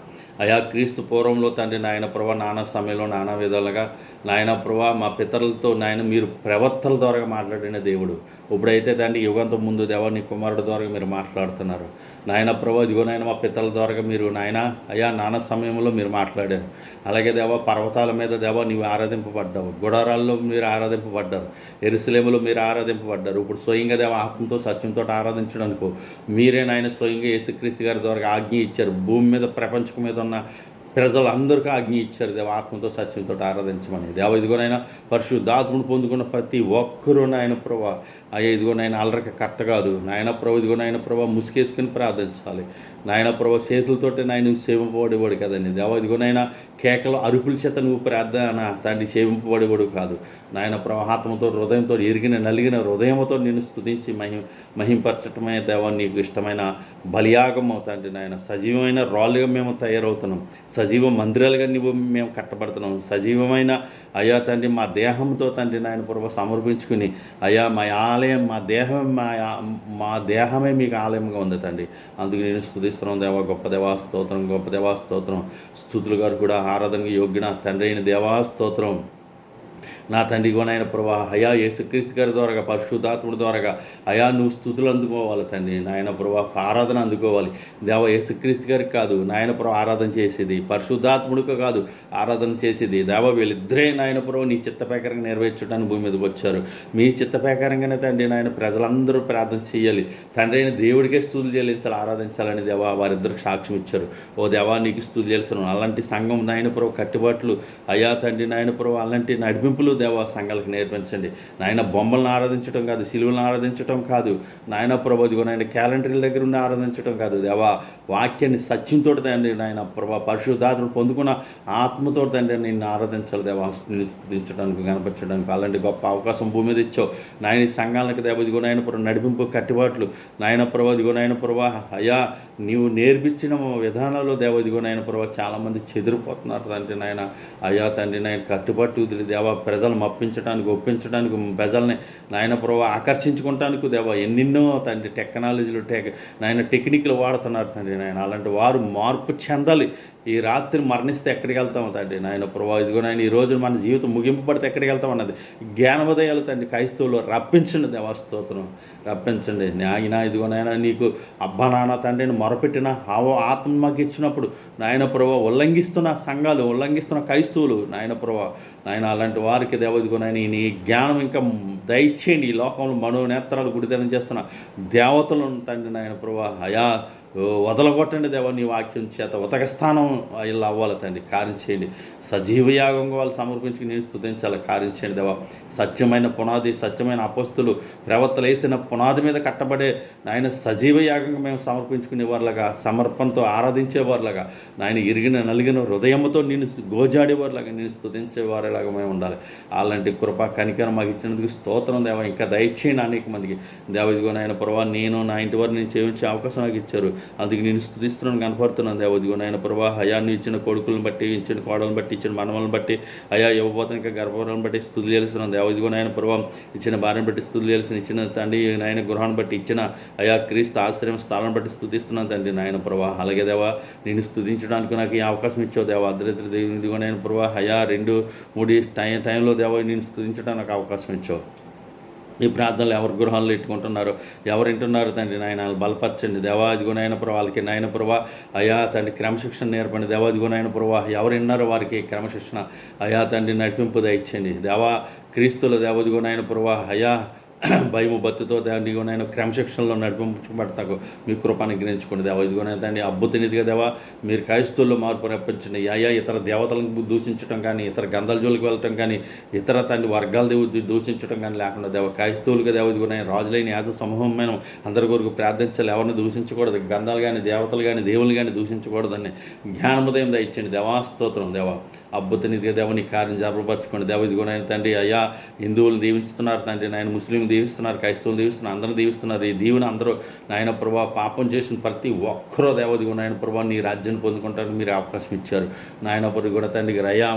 అయా క్రీస్తు పూర్వంలో తండ్రి నాయన ప్రభా నానా సమయంలో నానా విధాలుగా నాయన ప్రభా మా పితరులతో నాయన మీరు ప్రవర్తన ద్వారా మాట్లాడిన దేవుడు. ఇప్పుడైతే తండ్రి యుగంతో ముందు దేవా నీ కుమారుడు ద్వారా మీరు మాట్లాడుతున్నారు నాయన ప్రభా. ఇదిగో నాయన మా పితరుల ద్వారా మీరు నాయన అయా నానా సమయంలో మీరు మాట్లాడారు. అలాగే దేవా పర్వతాల మీద దేవా నీవు ఆరాధింపబడ్డావు, గుడారాల్లో మీరు ఆరాధింపబడ్డారు, యెరూషలేములో మీరు ఆరాధింపబడ్డారు. ఇప్పుడు స్వయంగా దేవ ఆత్మతో సత్యంతో ఆరాధించడానికి మీరే నాయన స్వయంగా యేసుక్రీస్తు గారి ద్వారా ఆజ్ఞ ఇచ్చారు. భూమి మీద ప్రపంచం మీద ఉన్న ప్రజలందరికీ ఆజ్ఞ ఇచ్చారు దేవ ఆత్మతో సత్యంతో ఆరాధించమని. దేవ ఇదిగోనైనా పరిశుద్ధాత్మను పొందుకున్న ప్రతి ఒక్కరూ నాయన ప్రభా అయ్యా ఇదిగోనైనా అల్లరికి కర్త కాదు నాయన ప్రభు. ఇదిగోనైనా ప్రభా ముసుకేసుకుని ప్రార్థించాలి నాయన ప్రభా. చేతులతోటి నాయన సేవింపబడేవాడు కదండి దేవ. ఇదిగోనైనా కేకలు అరుపుల చేత నువ్వు ప్రార్థన తండ్రి సేవింపబడేవాడు కాదు నాయన ప్రభా. ఆత్మతో హృదయంతో ఎరిగిన నలిగిన హృదయంతో నేను స్తుతించి మహింపరచటమే దేవ నీకు ఇష్టమైన బలియాగం అవుతాండి నాయన. సజీవమైన రాళ్ళుగా మేము తయారవుతున్నాం, సజీవ మందిరాలుగా మేము కట్టబడుతున్నాం. సజీవమైన అయ్యా తండ్రి మా దేహంతో తండ్రి నాయన ప్రభు సమర్పించుకుని అయ్యా మా ఆలయం మా దేహమే మీకు ఆలయంగా ఉంది తండ్రి. అందుకు నేను స్తుతిస్తున్నాం దేవా. గొప్ప దేవా స్తోత్రం, గొప్ప దేవా స్తోత్రం. స్తుతులు గారు కూడా ఆరాధనకి యోగ్యున తండ్రి అయిన దేవా స్తోత్రం. నా తండ్రి నాయన ప్రభా అయా యేసుక్రీస్తు గారి ద్వారా పరిశుద్ధాత్ముడి ద్వారా అయా నువ్వు స్తుతులు అందుకోవాలి తండ్రి నాయన ప్రభా. ఆరాధన అందుకోవాలి దేవ. యేసుక్రీస్తు గారికి కాదు నాయన ప్రభా ఆరాధన చేసేది, పరిశుద్ధాత్ముడికి కాదు ఆరాధన చేసేది దేవ. వీళ్ళిద్దరే నాయన ప్రభా నీ చిత్త ప్రకారంగా నెరవేర్చడానికి భూమి మీదకి వచ్చారు. మీ చిత్త ప్రకారంగానే తండ్రి నాయన ప్రజలందరూ ప్రార్థన చేయాలి తండ్రి అయిన దేవుడికే స్తుతులు చెల్లించాలి, ఆరాధించాలని దేవా వారిద్దరికి సాక్ష్యం ఇచ్చారు. ఓ దేవా నీకు స్తుతులు చెల్లిస్తున్నాను. అలాంటి సంఘం నాయన ప్రభా కట్టుబాట్లు అయా తండ్రి నాయన ప్రభా అలాంటి నడిపింపులు దేవా సంఘాలకు నేర్పించండి నాయన. బొమ్మలను ఆరాధించడం కాదు, సిలువలను ఆరాధించడం కాదు నాయన ప్రభా. ఇదిగో నాయన క్యాలెండర్ల దగ్గర ఉండి ఆరాధించడం కాదు దేవా. వాక్యాన్ని సత్యంతో తండ్రి నాయన ప్రభా పరిశుద్ధాత్మను పొందుకున్న ఆత్మతో తండ్రి నిన్ను ఆరాధించాలి దేవా, స్థుతించడానికి కనపరచడానికి. అలాంటి గొప్ప అవకాశం భూమి మీద ఇచ్చావు నాయన. ఈ సంఘాలకు దేవ ఇదిగో నాయన ప్రభా నడిపింపు కట్టుబాట్లు నాయన ప్రభా. ఇదిగో నాయన ప్రభా అయ్యా నీవు నేర్పించిన విధానాల్లో దేవ ఇదిగో నాయన ప్రభా చాలామంది చెదిరిపోతున్నారు తండ్రి నాయన. అయ్యా తండ్రి నాయన కట్టుబాటు దేవ ప్రజలు మప్పించడానికి ఒప్పించడానికి ప్రజల్ని నాయన ప్రభా ఆకర్షించుకోవటానికి దేవ ఎన్నెన్నో తండ్రి టెక్నాలజీలు నాయన టెక్నిక్లు వాడుతున్నారు తండ్రి నాయన. అలాంటి వారు మార్పు చెందాలి. ఈ రాత్రి మరణిస్తే ఎక్కడికి వెళ్తాము తండ్రి నాయన ప్రభా. ఇదిగో నాయన ఈ రోజు మన జీవితం ముగింపు పడితే ఎక్కడికి వెళ్తాం అన్నది జ్ఞానోదయాలు తండ్రి క్రైస్తవులు రప్పించండి దేవస్తోత్రం, రప్పించండి నాయన. ఇదిగో నాయన నీకు అబ్బా నాన్న తండ్రిని మొరపెట్టిన ఆత్మ మాకు ఇచ్చినప్పుడు నాయన ప్రభా ఉల్లంఘిస్తున్న సంఘాలు, ఉల్లంఘిస్తున్న క్రైస్తవులు నాయన ప్రభా నాయన అలాంటి వారికి దేవ ఇదిగో నాయన నీ జ్ఞానం ఇంకా దయచేయండి. ఈ లోకంలో మనోనేత్రాలు గుడితనం చేస్తున్న దేవతలను తండ్రి నాయన ప్రభా అయా వదలగొట్టండి దేవ. నీ వాక్యం చేత ఉతక స్థానం ఇలా అవ్వాలి తండ్రి. కార్యం చేయండి. సజీవయాగంగా వాళ్ళు సమర్పించుకుని నేను స్తుతించాలి. కార్యం చేయండి దేవ. సత్యమైన పునాది, సత్యమైన అపస్తులు ప్రవర్తలు వేసిన పునాది మీద కట్టబడే నాయన సజీవయాగంగా మేము సమర్పించుకునేవారులాగా, సమర్పణతో ఆరాధించేవారులాగా నాయన ఇరిగిన నలిగిన హృదయంతో నేను గోజాడేవారులాగా, నేను స్తుతించేవారిలాగా మేము ఉండాలి. అలాంటి కృప కనికరం మాకు ఇచ్చినందుకు స్తోత్రం దేవ. ఇంకా దయచేయండి అనేక మందికి దేవ. ఇదిగో నాయన ప్రభా నేను నా ఇంటి వారిని నేను చేయించే అవకాశం నాకు ఇచ్చారు. అందుకు నేను స్తుతిస్తున్నాను, కనపడుతున్నాను దేవ. ఇదిగో నాయన ప్రభా హయాన్ని ఇచ్చిన కొడుకులను బట్టి, ఇచ్చిన కోడలను బట్టి, ఇచ్చిన మనవలను బట్టి అయా ఇవ్వబోతున్న ఇంకా గర్భవరాలను బట్టి స్తుతులు చేస్తున్నాను దేవ. ఇదిగో నాయన ప్రభా ఇచ్చిన భార్యను బట్టి స్తుతులు చేసిన, ఇచ్చిన తండ్రి నాయన గృహాన్ని బట్టి, ఇచ్చిన అయా క్రీస్తు ఆశ్రయం స్థలాన్ని బట్టి స్తుతిస్తున్నాను తండ్రి నాయన ప్రభా. అలాగే దేవా నేను స్తుతించడానికి నాకు ఈ అవకాశం ఇచ్చావు దేవ. అర్ధరాత్రి దేవుని ఇదిగో నాయన ప్రభా అయా 2-3 టైంలో దేవ నేను స్తుతించడానికి నాకు అవకాశం ఇచ్చావు. ఈ ప్రార్థనలు ఎవరి గృహాల్లో ఎట్టుకుంటున్నారో, ఎవరు వింటున్నారు తండ్రి నాయన బలపరచండి దేవా. ఇదిగో నాయన ప్రభా వాళ్ళకి నాయన ప్రభా అయా తండ్రి క్రమశిక్షణ నేర్పండి దేవా. ఇదిగో నాయన ప్రభా ఎవరు విన్నారో వారికి క్రమశిక్షణ అయా తండ్రి నడిపింపు దయచేయండి దేవా. క్రీస్తుల దేవ ఇదిగో నాయన ప్రభా అయా భయము భక్తితో దాన్ని ఇదిగోనైనా క్రమశిక్షణలో నడిపించబడతాకు మీ కృపను గ్రహించుకోండి దేవా. ఇదిగోనైనా దాన్ని అద్భుతనిదిగా దేవా మీరు క్రైస్తవుల్లో మార్పు రప్పించండి. అయ్యా ఇతర దేవతలను దూషించడం కానీ, ఇతర గంధల జోలికి వెళ్ళటం కానీ, ఇతర తండ్రి వర్గాల దూషించడం కానీ లేకుండా దేవ క్రైస్తవులుగా దేవ ఇదిగోనైనా రాజులైన యాజ సమూహమైన అందరి కొరకు ప్రార్థించాలి. ఎవరిని దూషించకూడదు, గంధాలు కానీ దేవతలు కానీ దేవుళ్ళు కానీ దూషించకూడదని జ్ఞానోదయం దయచండి దేవా. స్తోత్రం దేవా. అద్భుతనిదిగా దేవ నీ కార్యం జరపరచుకోండి దేవ. ఇదిగోనైనా తండ్రి అయ్యా హిందువులను దీవిస్తున్నారు తండ్రి నాయన, ముస్లింలు దీవిస్తున్నారు, క్రైస్తవులు దీవిస్తున్నారు, అందరూ దీవిస్తున్నారు. ఈ దీవెన అందరూ నాయన ప్రభా పాపం చేసిన ప్రతి ఒక్కరూ దేవదిగో నాయన ప్రభా నీ రాజ్యాన్ని పొందుకుంటానికి మీరు అవకాశం ఇచ్చారు నాయన ప్రభు కూడా తండ్రి. అయ్యా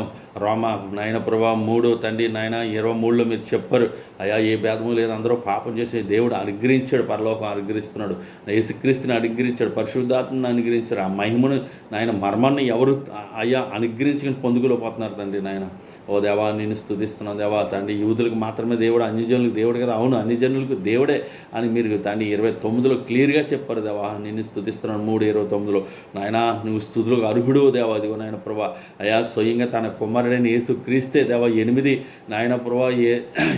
రోమ నాయన ప్రభా 3 తండ్రి నాయన 23లో మీరు చెప్పారు అయ్యా ఏ భేదము లేదు, అందరూ పాపం చేసే దేవుడు అనుగ్రహించాడు, పరలోకం అనుగ్రహిస్తున్నాడు, యేసుక్రీస్తుని అనుగ్రహించాడు, పరిశుద్ధాత్మను అనుగ్రహించాడు. ఆ మహిమను నాయన మర్మాన్ని ఎవరు అయ్యా అనుగ్రహించుకుని పొందుకోలేకపోతున్నారు తండ్రి నాయన. ఓ దేవా నేను స్తుతిస్తున్నాను దేవా తండ్రి. యూదులకు మాత్రమే దేవుడు, అన్యజనులకు దేవుడు కదా. అవును అన్యజనులకు దేవుడే అని మీరు తండ్రి 29లో క్లియర్గా చెప్పారు దేవా. నేను స్తుతిస్తున్నాను 3:29లో నాయన నువ్వు స్తుతులకు అర్హుడు దేవా. అదిగో నాయన ప్రభా అయా స్వయంగా తన కుమారుడైన యేసు క్రీస్తే దేవా 8 నాయన ప్రభా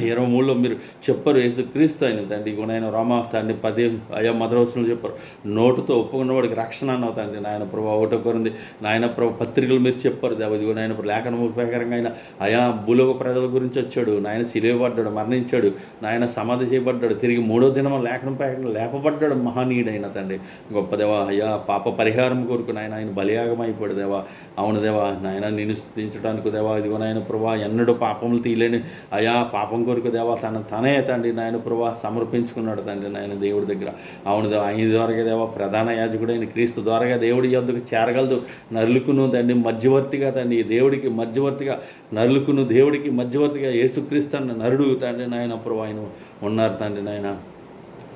23లో మీరు చెప్పారు యేసు క్రీస్తు అయిన తండ్రి. ఇగో నాయన రామ తండ్రి 10 అయా మొదటి చెప్పారు నోటుతో ఒప్పుకున్న వాడికి రక్షణ అన్నావు తండ్రి నాయన ప్రభా. ఒకటో కొరింది నాయన ప్రభా పత్రికలు మీరు చెప్పారు దేవా. ఇదిగో నాయన లేఖనము ప్రకారంగా ఆయన అయా భూలోక ప్రజల గురించి వచ్చాడు, నాయన సిలువబడ్డాడు, మరణించాడు, నాయన సమాధి చేయబడ్డాడు, తిరిగి 3వ దినం లేఖనం ప్రకారం లేపబడ్డాడు. మహనీయుడైన తండ్రి గొప్ప దేవా. అయ్యా పాప పరిహారం కోరుకు నాయన ఆయన బలియాగం అయిపోయాడు దేవా. అవును దేవా నాయన నిన్ను స్తుతించడానికి దేవా. ఇదిగో నాయన ప్రభా ఎన్నడూ పాపములు తీయలేని అయా పాపం కొరకు దేవా తనే తండ్రి నాయన ప్రభా సమర్పించుకున్నాడు తండ్రి నాయన దేవుడి దగ్గర. అవును దేవా ఆయన ద్వారాగా దేవా ప్రధాన యాజకుడైన క్రీస్తు ద్వారాగా దేవుడి యొద్దకు చేరగలదు. నరులకును తండ్రి మధ్యవర్తిగా తండ్రి దేవుడికి మధ్యవర్తిగా, నరులకును దేవుడికి మధ్యవర్తిగా యేసుక్రీస్తు అన్న నరుడు తండ్రి నాయన ప్రభా ఆయన ఉన్నారు తండ్రి నాయన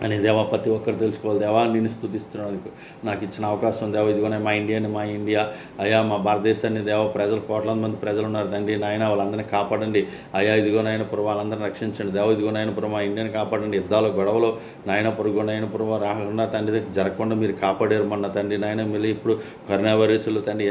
అని దేవా. ప్రతి ఒక్కరు తెలుసుకోవాలి దేవా. నేను స్తుతిస్తున్నాను నాకు ఇచ్చిన అవకాశం దేవా. ఇదిగోనే మా ఇండియా అయ్యా మా భారతదేశాన్ని దేవ ప్రజలు కోట్లాది మంది ప్రజలు ఉన్నారు తండ్రి నాయన. వాళ్ళందరినీ కాపాడండి అయ్యా. ఇదిగోనైనా ప్రభు వాళ్ళందరినీ రక్షించండి దేవ. ఇదిగోనైనా ప్రభు మా ఇండియాని కాపాడండి. యుద్ధాలు గొడవలు నాయన పొరుగునైనా ప్రభు రాకుండా తండ్రి జరగకుండా మీరు కాపాడారు మొన్న తండ్రి నాయన. మళ్ళీ ఇప్పుడు కరోనా వైరస్లు తండ్రి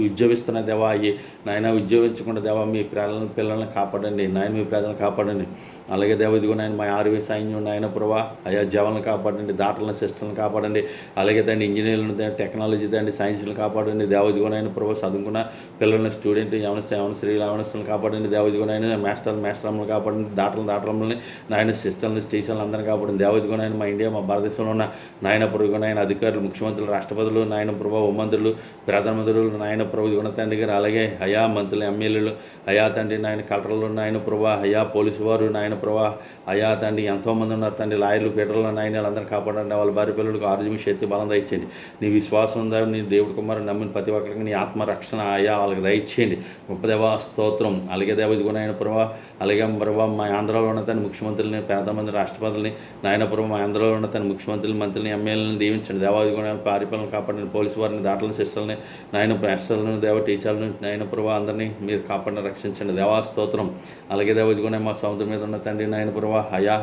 ఉద్యోగిస్తున్న దేవా అయ్యి నాయన ఉద్యోగించకుండా దేవా మీ పిల్లల్ని కాపాడండి నాయన, మీ ప్రజలను కాపాడండి. అలాగే దేవ ఇదిగోనైనా మా ఆర్మీ సైన్యం నాయన ప్రభా అయ్యా జవాలను కాపాడండి, డాక్టర్లను సిస్టర్లను కాపాడండి. అలాగే తండ్రి ఇంజనీర్లను టెక్నాలజీ తండ్రి సైన్స్లను కాపాడండి దేవ. ఇదిగోనైనా ప్రభు చదువుకున్న పిల్లల్ని స్టూడెంట్ యవన కాపాడండి దేవ. ఇదిగోనైనా మాస్టర్లను కాపాడండి, డాక్టర్లని నాయన సిస్టర్లను స్టేషన్లు అందరినీ కాపాడండి దేవ. ఇదిగోనైనా మా ఇండియా మా భారతదేశంలో ఉన్న నాయన ప్రభు నాయన అధికారులు, ముఖ్యమంత్రులు, రాష్ట్రపతులు నాయన ప్రభు, హోంమంత్రులు, ప్రధానమంత్రులు నాయన ప్రభు ఇదిగోన తండ్రి గారు. అలాగే అయా మంత్రులు, ఎమ్మెల్యేలు అయా తండ్రి నాయన కలెక్టర్లు నాయన ప్రభా, అయా పోలీసు వారు నాయన ప్రభా, అయా తండ్రి ఎంతోమంది ఉన్నారు తండ్రి, లాయర్లు, పీటర్లు నాయన వాళ్ళందరినీ కాపాడండి. వాళ్ళ భార్య పిల్లలకు ఆరోగ్యం, శక్తి, బలం దయచేయండి. నీ విశ్వాసం ఉందా నీ దేవుడి కుమారుని నమ్మిన ప్రతి ఒక్కరికి నీ ఆత్మరక్షణ అయా వాళ్ళకి దయచేయండి. గొప్ప దేవా స్తోత్రం. అలాగే దేవ ఇదిగో నాయన ప్రభా. అలాగే ప్రభా మా ఆంధ్రాలో ఉన్న తన ముఖ్యమంత్రులని, ప్రధానమంత్రి, రాష్ట్రపతులని నాయన ప్రభు మా ఆంధ్రాలో ఉన్న తన ముఖ్యమంత్రులు, మంత్రులని, ఎమ్మెల్యేలను దీవించండి దేవా. ఇదిగో పారిపాలన కాపాడండి. పోలీసు వారిని, దాటలను, సిస్టర్లని నాయన మాస్టర్లను దేవ, టీచర్లను నాయన ప్రభా అందరినీ మీరు కాపాడిన రక్షించండి దేవా స్తోత్రం. అలాగే దేవ ఇదిగోనే మా సముద్రం మీద ఉన్న తండ్రి నాయన ప్రభా అయా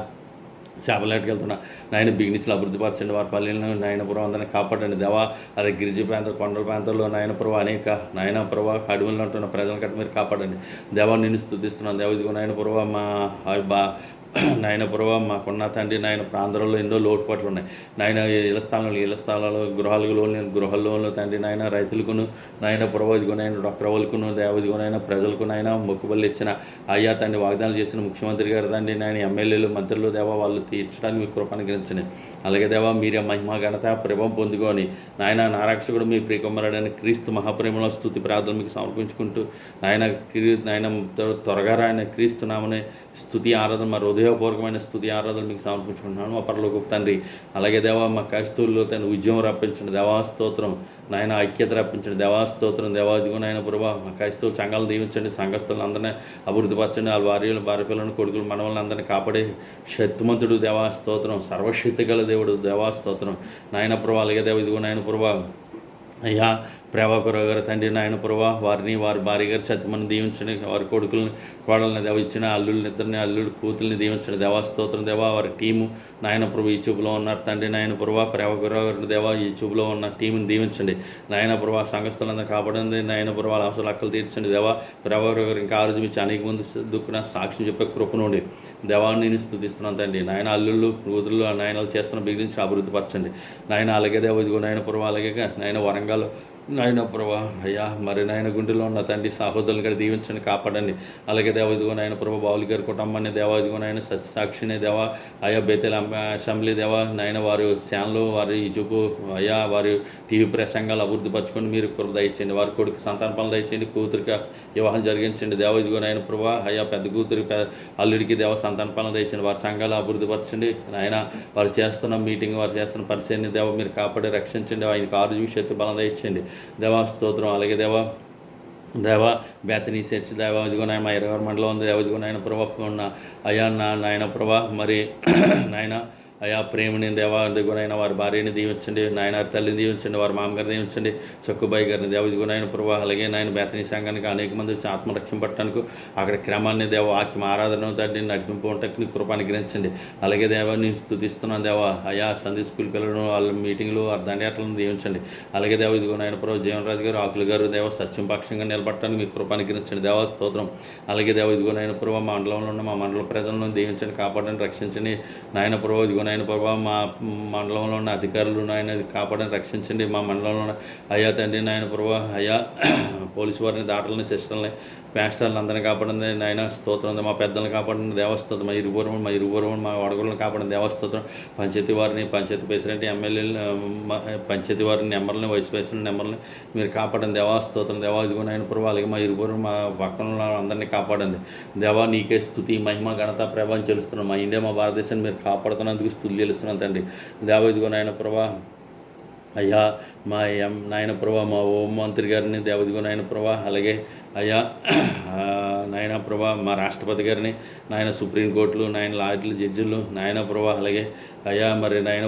చేపలకి వెళ్తున్నా నాయన బిజినెస్లు అభివృద్ధి పరచండి. వారి పల్లెలను నాయన ప్రభు అందరినీ కాపాడండి దేవా. అలాగే గిరిజ ప్రాంతాలు, కొండల ప్రాంతాల్లో నాయన ప్రభు అనేక నాయన ప్రభు అడవుల్లో ఉంటున్న ప్రజలను కట్టి మీరు కాపాడండి దేవా. నేను స్తుతిస్తున్నాను దేవ. ఇదిగో నాయన ప్రభు మా నాయన ప్రభు మాకున్న తండ్రి నాయన ప్రాంతాలలో ఎన్నో లోటుపాట్లు ఉన్నాయి నాయన. ఇళ్ల స్థలాలు గృహాల్లో తండ్రి నాయన రైతులకును నాయన ప్రభు ఇదిగో నాయన డాక్టర్ వాళ్ళకును దేవ ఇదిగో నాయన ప్రజలకు నాయన మొక్కుబళ్ళు ఇచ్చిన అయ్యా తండ్రి వాగ్దానాలు చేసిన ముఖ్యమంత్రి గారు తండ్రి నాయన, ఎమ్మెల్యేలు, మంత్రులు దేవా వాళ్ళు తీర్చడానికి మీ కృపను గ్రహించండి. అలాగే దేవా మీరే మహిమ ఘనత ప్రభావం పొందుకొని నాయన నారాక్షకుడు మీ ప్రియకుమారుడైన క్రీస్తు మహాప్రేమలో స్తుతి ప్రార్థన మీకు సమర్పించుకుంటూ నాయన త్వరగా రాయన క్రీస్తు నామనే స్తుతి ఆరాధన, మా హృదయపూర్వకమైన స్తుతి ఆరాధన మీకు సమర్పించుకుంటున్నాను మా పరలోకపు తండ్రి. అలాగే దేవా మా క్రైస్తవుల్లో తన ఉద్యమం రప్పించండి దేవాస్తోత్రం నాయన, ఐక్యత రప్పించండి దేవాస్తోత్రం దేవా. ఇదిగో నాయన ప్రభా మా క్రైస్తవులు సంఘాలు దీవించండి, సంఘస్థులను అందరినీ అభివృద్ధిపరచండి. వాళ్ళ భార్యలు, భార్య పిల్లలను, కొడుకులు, మనవలను అందరినీ కాపాడే శక్తిమంతుడు దేవాస్తోత్రం, సర్వశక్తి గల దేవుడు దేవాస్తోత్రం నాయన ప్రభా. అలాగే దేవ ఇదిగో నాయన ప్రభా అయ్యా ప్రభాకర్ గారు తండ్రి నాయన ప్రభా వారిని వారి భార్య గారి సత్యమని దీవించండి, వారి కొడుకులని కోడల్ని దేవ ఇచ్చిన అల్లుళ్ళని ఇద్దరిని అల్లుడు కూతుల్ని దీవించండి దేవా, స్తోత్రం దేవా. వారి టీము నాయన ప్రభు యూట్యూబ్లో ఉన్నారు తండ్రి నాయన ప్రభా, ప్రభాకర్ గారి దేవా యూట్యూబ్లో ఉన్న టీంని దీవించండి నాయన ప్రభా. సంఘస్థలందరూ కాపాడండి నాయన ప్రభా, అవసరాలు అక్కలు తీర్చండి దేవా. ప్రభాకర్ గారు ఇంకా ఆరోగ్యం ఇచ్చి అనేక మంది దుక్కున సాక్ష్యం చెప్పే కృపనుండి దేవాన్ని నేను స్తుతిస్తున్నాను తండ్రి నాయన. అల్లుళ్ళు కూతుళ్ళు నాయనలు చేస్తున్న బిగించి అభివృద్ధి పరచండి నాయన. అలాగే దేవ ఇదిగో నాయన ప్రభా, అలాగే నాయన వరంగల్ నాయన ప్రభా అయ్యా, మరి నాయన గుండెలో ఉన్న తండ్రి సహోదరులు గారు దీవించండి, కాపాడండి. అలాగే దేవ ఇదిగో నాయన ప్రభా, బావులు గారి కుటుంబాన్ని దేవ ఇదిగో నాయన సత్యసాక్షిని దేవ అయ్యా, బేతెల అసెంబ్లీ దేవ నాయన వారు శ్యాన్లు వారి చూపు అయ్యా, వారి టీవీ ప్రసంగాలు అభివృద్ధి పరచుకొని మీరు కృప దయచేయండి. వారి కొడుకు సంతాన పనులు దయచేయండి, కూతురికి వివాహం జరిగించండి దేవ ఇదిగో నాయన ప్రభా అయ్యా. పెద్ద కూతురి అల్లుడికి దేవ సంతాన పనులు దయచేయండి, వారి సంఘాలు అభివృద్ధి పరచండి నాయన. వారు చేస్తున్న మీటింగ్, వారు చేస్తున్న పరిచయాన్ని దేవ మీరు కాపాడి రక్షించండి. ఆయనకు ఆరోగ్య శక్తి బలం దయచేయండి దేవా, స్తోత్రం. అలాగే దేవా బేతనీ చర్చ్ దేవా ఇదిగో నాయన మా 20 మండలం ఉంది దేవ ఇదిగో నాయన ప్రభా ఉన్న అయ్యా నాయన ప్రభా మరి నాయన అయా ప్రేమని దేవా ఇదిగో నాయన వారి భార్యని దీవించండి నాయన, తల్లిని దీవించండి, వారి మామగారిని దీవించండి, చక్కుబాయి గారిని దేవ ఇదిగో నాయన ప్రభా. అలాగే నాయన బేతనీ సంఘానికి అనేక మంది వచ్చి ఆత్మరక్షణ పట్టడానికి అక్కడ క్రమాన్ని దేవ వాక్యం ఆరాధన తండ్రి నడిపింపు ఉండటానికి నీ కృప అనుగ్రహించండి. అలాగే దేవా నేను స్తుతిస్తున్నాను దేవా అయా. సండే స్కూల్ పిల్లలను వాళ్ళ మీటింగ్లు దండయాత్రలను దీవించండి. అలాగే దేవ ఇదిగో నాయన ప్రభా జీవనరాజు గారు ఆకులు గారు దేవ సత్యం పక్షంగా నిలబడటానికి మీ కృప అనుగ్రహించండి దేవా, స్తోత్రం. అలాగే దేవ ఇదిగో నాయన ప్రభా మండలంలో ఉన్న మా మండల ప్రజలను దీవించండి, కాపాడండి, రక్షించండి నాయన ప్రభా. ఇదిగో నాయన ప్రభా మా మండలంలో ఉన్న అధికారులు నాయన కాపాడని రక్షించండి. మా మండలంలో ఉన్న అయ్యా తండ్రి నాయన ప్రభా అయ్యా పోలీసు వారిని దాటలని సిస్టర్ని ప్యాస్టర్లు అందరినీ కాపాడండి నాయన, స్తోత్రం. మా పెద్దలను కాపాడండి దేవస్తోత్రం. మా ఇరువురు మా వడగొలను కాపాడండి దేవస్తోత్రం. పంచాయతీ వారిని, పంచాయతీ ప్రెసిడెంట్, ఎమ్మెల్యేలు, పంచాయతీ వారిని నెంబర్ని, వైస్ ప్రెసిడెంట్ నెంబర్ని మీరు కాపాడండి దేవస్తోత్రం. దేవా ఇదిగో నాయన ప్రభా. అలాగే మా ఇరువురు మా పక్కన అందరినీ కాపాడండి దేవా. నీకే స్తుతి మహిమ ఘనత ప్రభావం చెల్లిస్తున్నాం. మా ఇండియా మా భారతదేశాన్ని మీరు కాపాడుతున్నందుకు స్తుతులు చెల్లిస్తున్నాను తండ్రి దేవా ఇదిగో నాయన ప్రభా అయ్యా. మా నాయన ప్రభా మా హోం మంత్రి గారిని దేవదిగో నాయన ప్రభా. అలాగే అయ్యా నాయన ప్రభా మా రాష్ట్రపతి గారిని నాయన, సుప్రీంకోర్టులు నాయన లాయర్లు జడ్జిలు నాయన ప్రభా. అలాగే అయ్యా మరి నాయన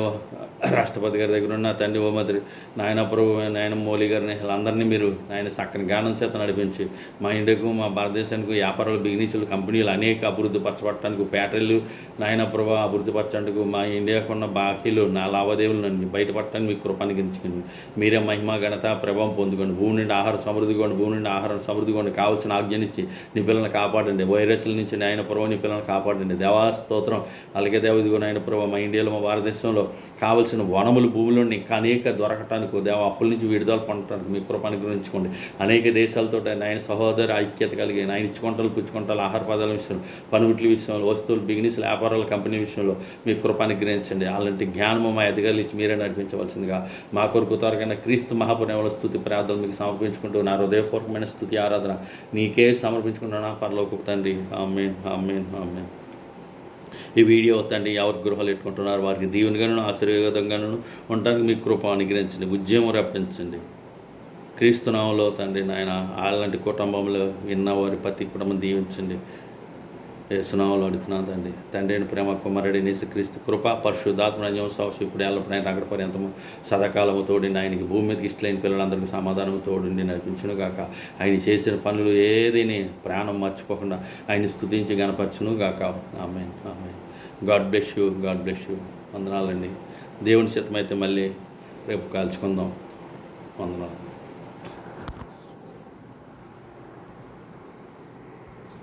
రాష్ట్రపతి గారి దగ్గర ఉన్న తండ్రి హోంమంత్రి నాయన ప్రభు నాయన మోలీ గారిని వాళ్ళందరినీ మీరు నాయన చక్కని జ్ఞానం చేత నడిపించి మా ఇండియాకు మా భారతదేశానికి వ్యాపారాలు, బిజినెస్లు, కంపెనీలు అనేక అభివృద్ధి పరచబడటానికి, ఫ్యాక్టరీలు నాయన ప్రభా అభివృద్ధి పరచడానికి, మా ఇండియాకు ఉన్న బాకీలు నా లావాదేవీలు బయటపడటానికి మీకు కృపను గించుకోండి. మీరే మహిమ ఘనత ప్రభావం పొందుకోండి. భూమి నుండి ఆహారం సమృద్ధిగోండి, భూమి నుండి ఆహారం సమృద్ధిగోండి. కావాల్సిన ఆజ్ఞనిచ్చి నీ పిల్లల్ని కాపాడండి. వైరస్ల నుంచి నాయన ప్రభు నీ పిల్లల్ని కాపాడండి దేవా, స్తోత్రం. అలాగే దేవ ఇదిగో నాయన ప్రభు మా ఇండియాలో మా భారతదేశంలో కావలసిన వనములు భూములను ఇంకా అనేక దొరకటానికి దేవ అప్పుల నుంచి విడుదల పొందటానికి మీ కృపను గురించుకోండి. అనేక దేశాలతో నాయన సహోదర ఐక్యత కలిగి నాయన ఇచ్చుకుంటాలు పుచ్చుకుంటాలు, ఆహార పదార్థాల విషయంలో, పనిముట్ల విషయంలో, వస్తువులు, బిజినెస్, వ్యాపారాల కంపెనీ విషయంలో మీ కృపను గ్రహించండి. అలాంటి జ్ఞానము మా అధికారులు ఇచ్చి మీరే నడిపించవలసిందిగా మా కొరకు త్వరగా క్రీస్తు మహాపుణ్యముల స్తుతి ప్రార్థన మీకు సమర్పించుకుంటూ నా హృదయపూర్వకమైన స్తుతి ఆరాధన నీకే సమర్పించుకుంటున్నా పరలోకపు తండ్రి. ఆమేన్, ఆమేన్, ఆమేన్. ఈ వీడియో తండ్రి ఎవరు గృహాలు పెట్టుకుంటున్నారు వారికి దీవెనగాను ఆశీర్వాదంగాను ఉండడానికి మీ కృప అనుగ్రహించండి, ఉద్యమం రప్పించండి. క్రీస్తునామంలో తండ్రి నాయన అలాంటి కుటుంబంలో విన్నవారి ప్రతి కుటుంబం దీవించండి. యేసునామంలో అడుగుతున్నాను తండ్రి. తండ్రి అయిన ప్రేమ కుమారుడి యేసుక్రీస్తు కృప పరిశుద్ధాత్మ సాక్షి ఇప్పుడు ఎల్లప్పుడైనా అక్కడ పర్యంతము సదాకాలము తోడిండి ఆయనకి భూమి మీదకి ఇష్టలేని పిల్లలందరికీ సమాధానము తోడిండి నడిపించును గాక. ఆయన చేసిన పనులు ఏదిని ప్రాణం మర్చిపోకుండా ఆయన స్తుతించి గణపరచును గాక. ఆమేన్, ఆమేన్. God bless you, God bless you. వందనాలండి. దేవుని చిత్తమైతే మళ్ళీ రేపు కాల్చుకుందాం. వందనాలు.